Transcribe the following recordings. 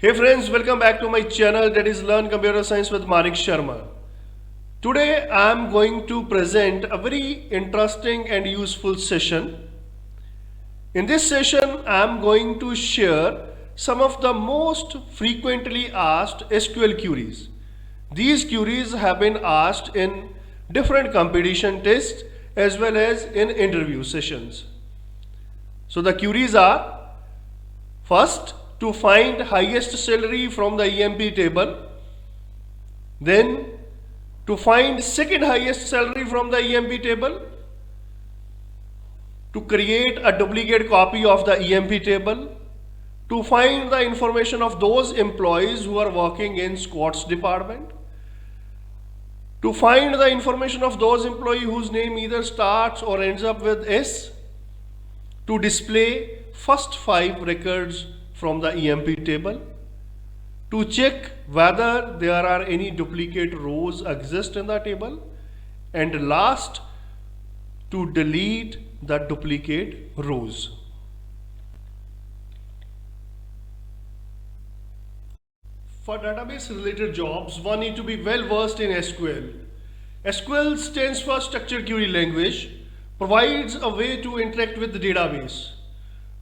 Hey friends, welcome back to my channel, that is Learn Computer Science with Manik Sharma. Today I am going to present a very interesting and useful session. In this session I am going to share some of the most frequently asked SQL queries. These queries have been asked in different competition tests as well as in interview sessions. So the queries are: first, to find highest salary from the EMP table, then to find second highest salary from the EMP table, to create a duplicate copy of the EMP table, to find the information of those employees who are working in Squats department, to find the information of those employees whose name either starts or ends up with S, to display first 5 records from the EMP table, to check whether there are any duplicate rows exist in the table, and last, to delete the duplicate rows. For database related jobs, one need to be well versed in SQL. SQL stands for Structured Query Language, provides a way to interact with the database.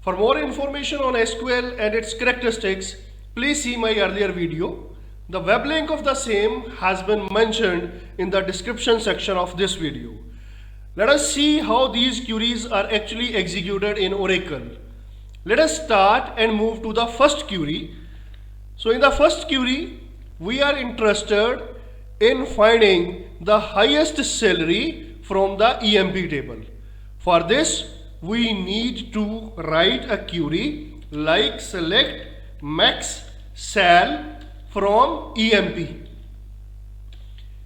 For more information on SQL and its characteristics, please see my earlier video. The web link of the same has been mentioned in the description section of this video. Let us see how these queries are actually executed in Oracle. Let us start and move to the first query. So in the first query, we are interested in finding the highest salary from the EMP table. For this, we need to write a query like select max sal from EMP.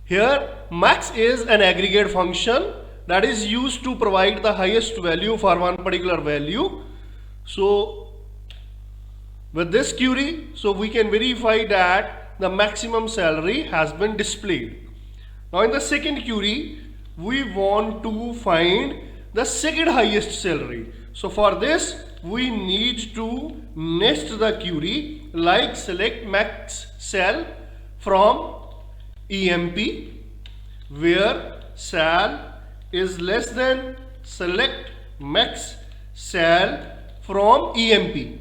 Here max is an aggregate function that is used to provide the highest value for one particular value. So with this query, so we can verify that the maximum salary has been displayed. Now in the second query, we want to find the second highest salary. So for this, we need to nest the query like select max sal from EMP, where sal is less than select max sal from EMP.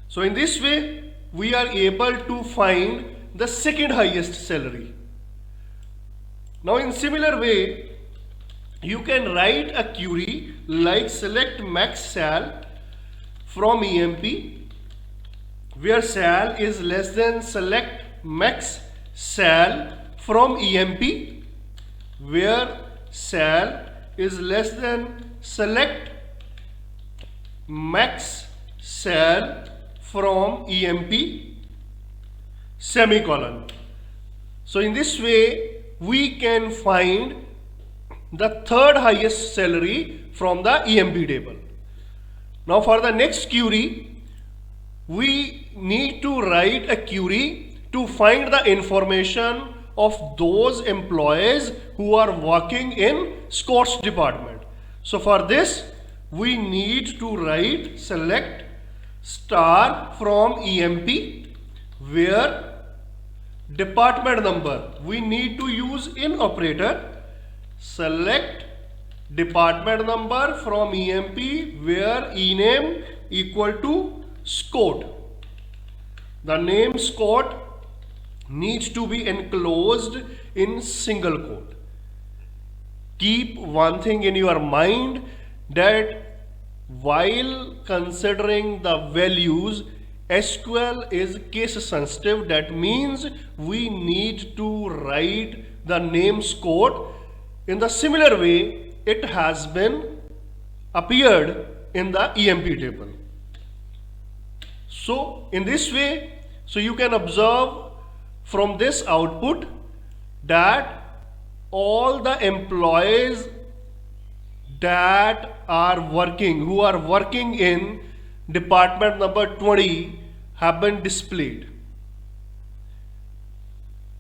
So in this way, we are able to find the second highest salary. Now in similar way, you can write a query like select max sal from EMP, where sal is less than select max sal from EMP, where sal is less than select max sal from EMP, semicolon. So in this way, we can find the third highest salary from the EMP table. Now for the next query, we need to write a query to find the information of those employees who are working in Squats department. So for this, we need to write select star from EMP, where department number, we need to use in operator, select department number from EMP, where ename equal to Scott. The name Scott needs to be enclosed in single quote. Keep one thing in your mind, that while considering the values, SQL is case sensitive. That means we need to write the name Scott in the similar way it has been appeared in the EMP table. So in this way, so you can observe from this output that all the employees that are working, who are working in department number 20, have been displayed.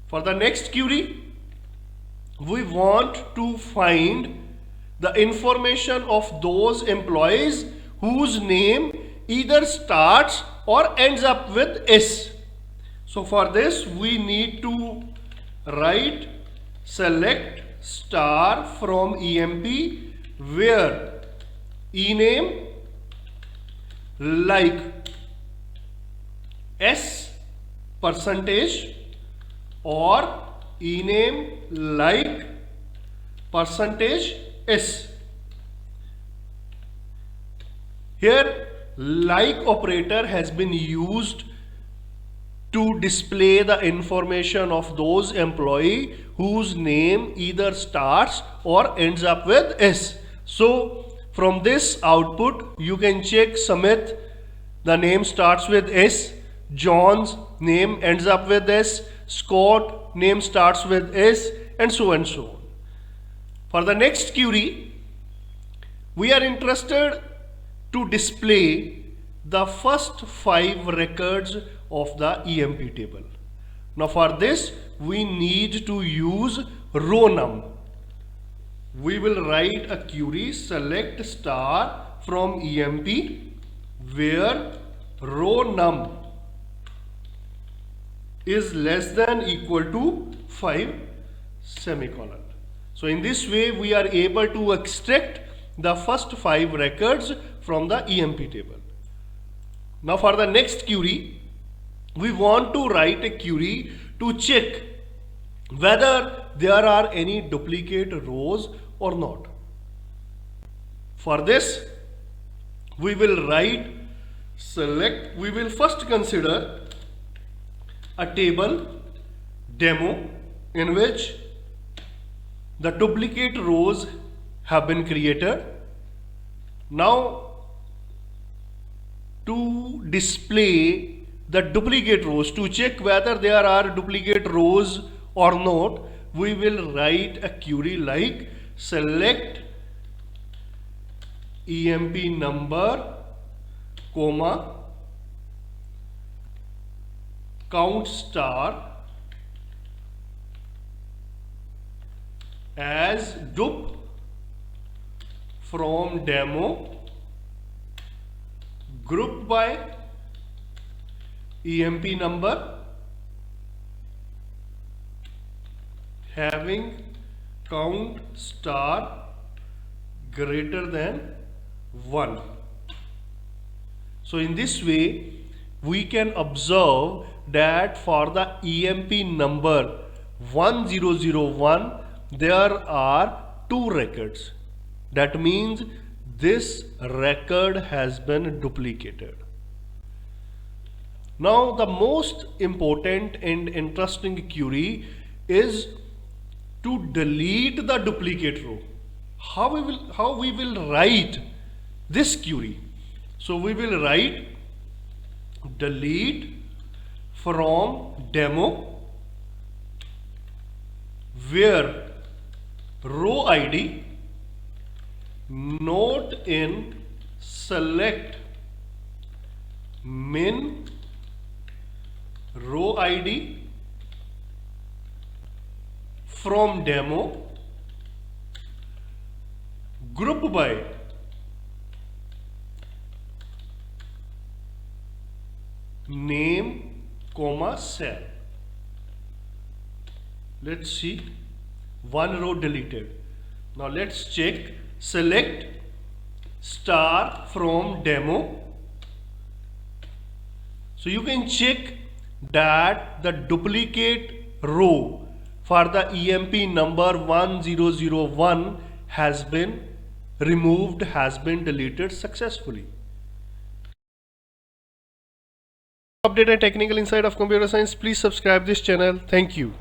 For the next query, we want to find the information of those employees whose name either starts or ends up with S. So for this we need to write select star from EMP where ename like S percentage or ename like percentage S. Here like operator has been used to display the information of those employee whose name either starts or ends up with S. So from this output you can check Samit, the name starts with S, John's name ends up with S, Scott name starts with S, and so on. For the next query, we are interested to display the first 5 records of the EMP table. Now for this we need to use row num. We will write a query select star from EMP where row num is less than equal to 5 semicolon. So in this way we are able to extract the first 5 records from the EMP table. Now for the next query, we want to write a query to check whether there are any duplicate rows or not. For this, we will write select, we will first consider a table demo in which the duplicate rows have been created. Now to display the duplicate rows, to check whether there are duplicate rows or not, we will write a query like select EMP number comma count star as dup from demo grouped by EMP number having count star greater than 1. So in this way we can observe that for the EMP number 1001 there are 2 records. That means this record has been duplicated. Now the most important and interesting query is to delete the duplicate row. How we will write this query? So we will write delete from demo where row ID not in select min row ID from demo group by name comma cell. Let's see, 1 row deleted. Now let's check select star from demo. So you can check that the duplicate row for the EMP number 1001 has been removed, has been deleted successfully. Update and technical insight of computer science, please subscribe this channel. Thank you.